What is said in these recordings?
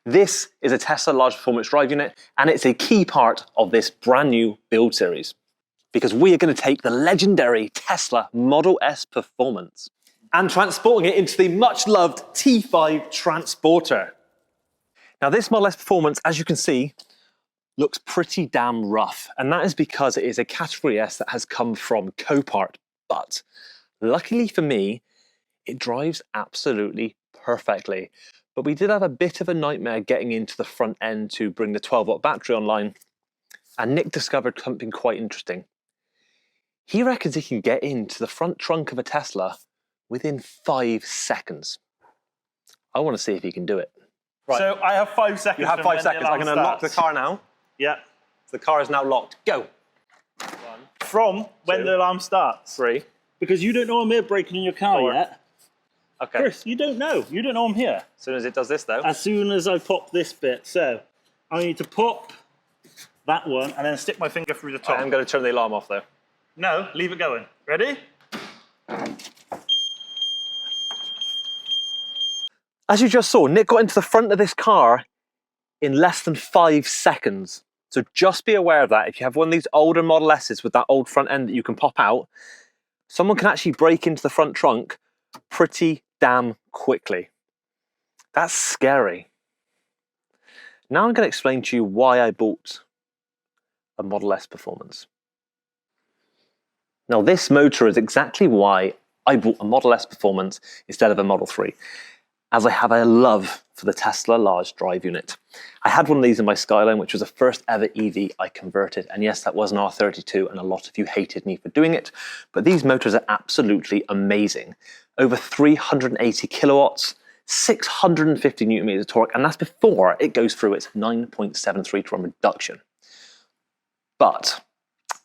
This is a Tesla large performance drive unit, and it's a key part of this brand new build series, because we are going to take the legendary Tesla Model S Performance and transporting it into the much loved T5 Transporter. Now this Model S Performance, as you can see, looks pretty damn rough, and that is because it is a Category S that has come from Copart, but luckily for me, it drives absolutely perfectly. But we did have a bit of a nightmare getting into the front end to bring the 12-watt battery online, and Nick discovered something quite interesting. He reckons he can get into the front trunk of a Tesla within 5 seconds. I want to see if he can do it. Right. So I have 5 seconds. You have 5 seconds. I'm going to lock the car now. Yeah. The car is now locked. Go. 1. From when the alarm starts. 3. Because you don't know I'm here braking in your car 4. yet. Okay. Chris, you don't know. You don't know I'm here. As soon as it does this, though. As soon as I pop this bit. So I need to pop that one and then stick my finger through the top. I'm going to turn the alarm off, though. No, leave it going. Ready? As you just saw, Nick got into the front of this car in less than 5 seconds. So just be aware of that. If you have one of these older Model S's with that old front end that you can pop out, someone can actually break into the front trunk pretty damn quickly. That's scary. Now I'm going to explain to you why I bought a Model S Performance. Now this motor is exactly why I bought a Model S Performance instead of a Model 3, as I have a love for the Tesla large drive unit. I had one of these in my Skyline, which was the first ever EV I converted, and yes, that was an R32, and a lot of you hated me for doing it, but these motors are absolutely amazing. Over 380 kilowatts, 650 newton meters of torque, and that's before it goes through its 9.73 to 1 reduction. But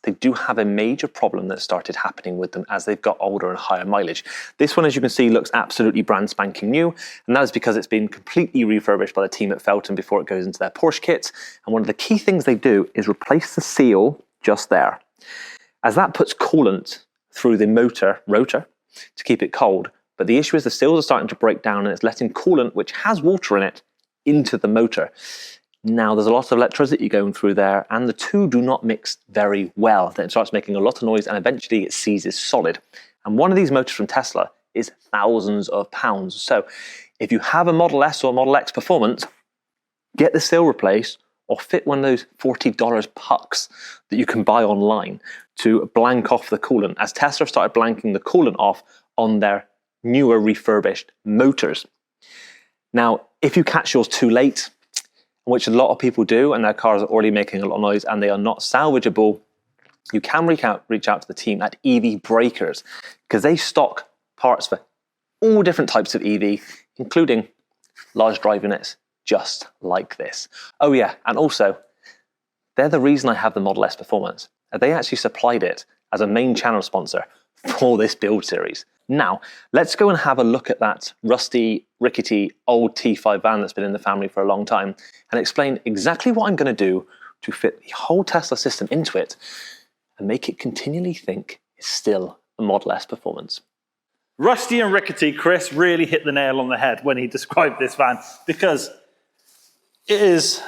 they do have a major problem that started happening with them as they've got older and higher mileage. This one, as you can see, looks absolutely brand spanking new, and that is because it's been completely refurbished by the team at Fellten before it goes into their Porsche kits. And one of the key things they do is replace the seal just there, as that puts coolant through the motor rotor to keep it cold. But the issue is the seals are starting to break down, and it's letting coolant, which has water in it, into the motor. Now, there's a lot of electrodes that you're going through there, and the two do not mix very well. Then it starts making a lot of noise, and eventually it seizes solid. And one of these motors from Tesla is thousands of pounds. So if you have a Model S or Model X Performance, get the seal replaced, or fit one of those $40 pucks that you can buy online to blank off the coolant, as Tesla started blanking the coolant off on their newer refurbished motors. Now, if you catch yours too late, which a lot of people do, and their cars are already making a lot of noise and they are not salvageable, you can reach out to the team at EBC Brakes, because they stock parts for all different types of EV, including large drive units just like this. Oh yeah, and also, they're the reason I have the Model S Performance. They actually supplied it as a main channel sponsor for this build series. Now, let's go and have a look at that rusty, rickety, old T5 van that's been in the family for a long time and explain exactly what I'm going to do to fit the whole Tesla system into it and make it continually think it's still a Model S Performance. Rusty and rickety, Chris really hit the nail on the head when he described this van, because it is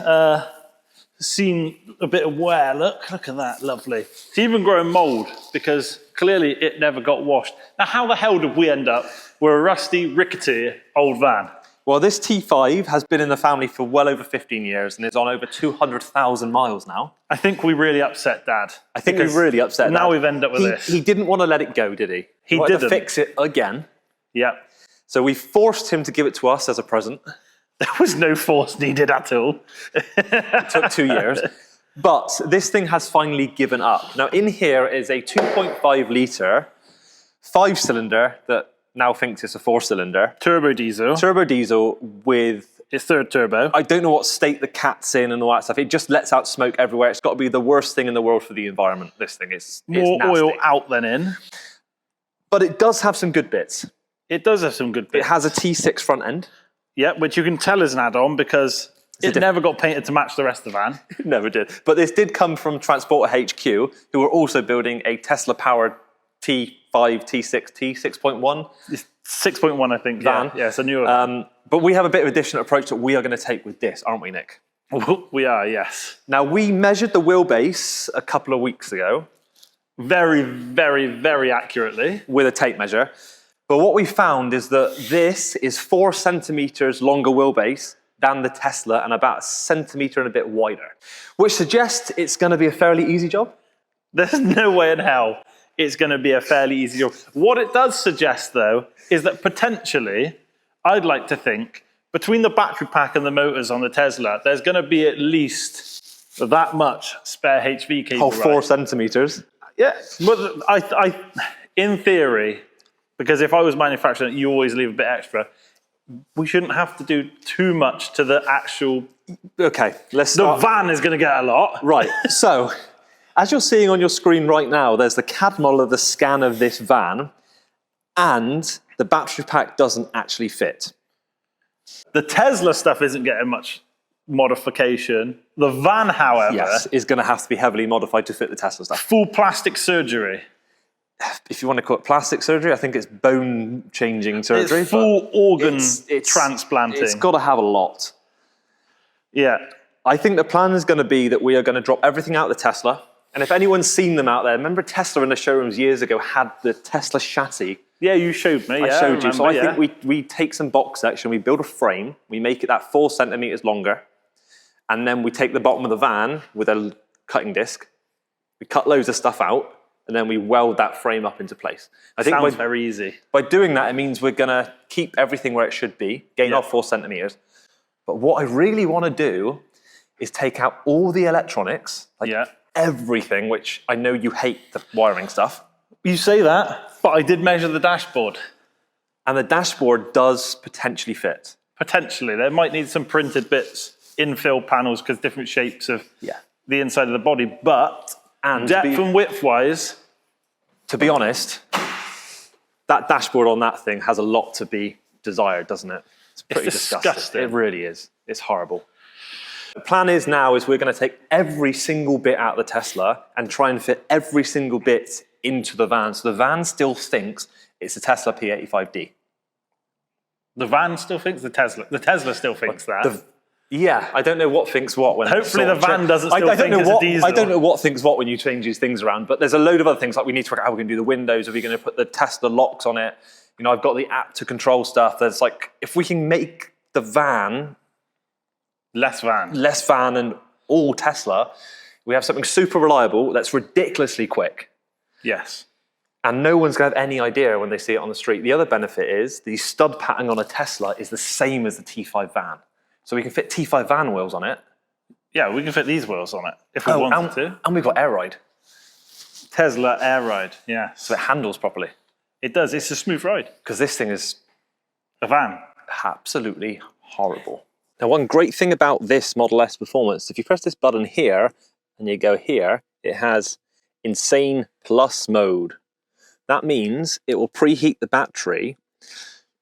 seen a bit of wear. Look at that, lovely. It's even growing mold because clearly it never got washed. Now, how the hell did we end up with a rusty, rickety old van? Well, this T5 has been in the family for well over 15 years and is on over 200,000 miles now. I think we really upset Dad. I think we really upset Dad. Now we've ended up with this. He didn't want to let it go, did he? He wanted didn't. to fix it again. Yeah. So we forced him to give it to us as a present. There was no force needed at all. It took 2 years. But this thing has finally given up. Now, in here is a 2.5 litre, 5-cylinder that now thinks it's a 4-cylinder. Turbo diesel. Turbo diesel with... Its third turbo. I don't know what state the cat's in and all that stuff. It just lets out smoke everywhere. It's got to be the worst thing in the world for the environment, this thing. It's more nasty. oil out than in. But it does have some good bits. It does have some good bits. It has a T6 front end. Yeah, which you can tell is an add-on because it never got painted to match the rest of the van. It never did. But this did come from Transporter HQ, who were also building a Tesla-powered T5, T6, T6.1. It's 6.1, I think. Van. Yeah, it's a newer van. But we have a bit of a different approach that we are going to take with this, aren't we, Nick? We are, yes. Now, we measured the wheelbase a couple of weeks ago. Very, very, very accurately. With a tape measure. But what we found is that this is 4 centimeters longer wheelbase than the Tesla and about a centimeter and a bit wider, which suggests it's going to be a fairly easy job. There's no way in hell it's going to be a fairly easy job. What it does suggest, though, is that potentially, I'd like to think, between the battery pack and the motors on the Tesla, there's going to be at least that much spare HV cable. Oh, 4 centimeters. Yeah, but in theory, because if I was manufacturing it, you always leave a bit extra. We shouldn't have to do too much to the actual. Okay, let's start. The van is going to get a lot. Right, so as you're seeing on your screen right now, there's the CAD model of the scan of this van, and the battery pack doesn't actually fit. The Tesla stuff isn't getting much modification. The van, however, yes, is going to have to be heavily modified to fit the Tesla stuff. Full plastic surgery. If you want to call it plastic surgery, I think it's bone-changing surgery. It's full organ transplanting. It's got to have a lot. Yeah. I think the plan is going to be that we are going to drop everything out of the Tesla. And if anyone's seen them out there, remember Tesla in the showrooms years ago had the Tesla chassis. Yeah, you showed me. I showed you. So I think we take some box section, we build a frame, we make it that 4 centimeters longer, and then we take the bottom of the van with a cutting disc, we cut loads of stuff out, and then we weld that frame up into place. I think sounds very easy. By doing that, it means we're going to keep everything where it should be, gain off 4 centimeters. But what I really want to do is take out all the electronics, like everything, which I know you hate the wiring stuff. You say that, but I did measure the dashboard. And the dashboard does potentially fit. Potentially. There might need some printed bits, infill panels, because different shapes of the inside of the body. But depth and width-wise... To be honest, that dashboard on that thing has a lot to be desired, doesn't it? It's pretty disgusting. It really is. It's horrible. The plan is now we're going to take every single bit out of the Tesla and try and fit every single bit into the van. So the van still thinks it's a Tesla P85D. The van still thinks the Tesla still thinks that. Yeah, I don't know what thinks what when. Hopefully the van doesn't still think it's a diesel. I don't know what thinks what when you change these things around, but there's a load of other things like we need to work out how we're going to do the windows. Are we going to put the Tesla locks on it? You know, I've got the app to control stuff. There's like, if we can make the van less van and all Tesla, we have something super reliable that's ridiculously quick. Yes. And no one's going to have any idea when they see it on the street. The other benefit is the stud pattern on a Tesla is the same as the T5 van. So we can fit T5 van wheels on it. Yeah, we can fit these wheels on it if we wanted to. And we've got air ride. Tesla air ride, yeah. So it handles properly. It does, it's a smooth ride. Because this thing is... a van. Absolutely horrible. Now, one great thing about this Model S Performance, if you press this button here and you go here, it has Insane Plus mode. That means it will preheat the battery,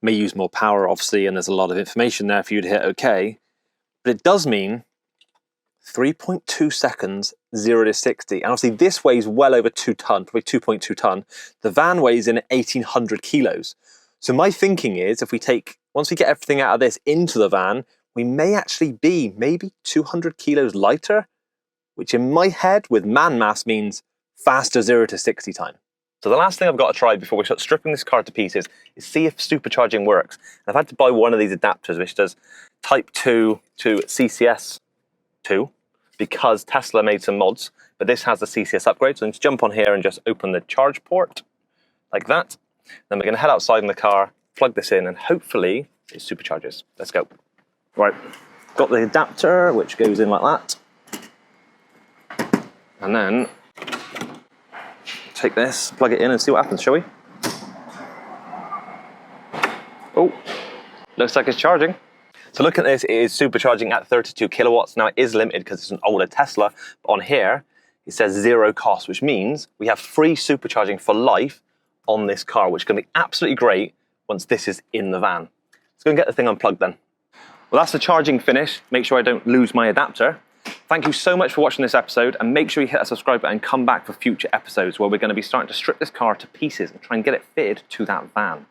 may use more power, obviously, and there's a lot of information there for you to hit OK, but it does mean 3.2 seconds, 0 to 60. And obviously this weighs well over 2 ton, probably 2.2 ton. The van weighs in at 1,800 kilos. So my thinking is, once we get everything out of this into the van, we may actually be maybe 200 kilos lighter, which in my head with man mass means faster 0 to 60 time. So the last thing I've got to try before we start stripping this car to pieces is see if supercharging works. And I've had to buy one of these adapters which does Type 2 to CCS 2 because Tesla made some mods, but this has the CCS upgrade. So I'm just jump on here and just open the charge port like that. Then we're going to head outside in the car, plug this in, and hopefully it supercharges. Let's go. Right, got the adapter which goes in like that. And then take this, plug it in and see what happens, shall we? Oh, looks like it's charging. So look at this, it is supercharging at 32 kilowatts. Now it is limited because it's an older Tesla. But on here, it says 0 cost, which means we have free supercharging for life on this car, which is going to be absolutely great once this is in the van. Let's go and get the thing unplugged then. Well, that's the charging finish. Make sure I don't lose my adapter. Thank you so much for watching this episode, and make sure you hit that subscribe button and come back for future episodes where we're going to be starting to strip this car to pieces and try and get it fitted to that van.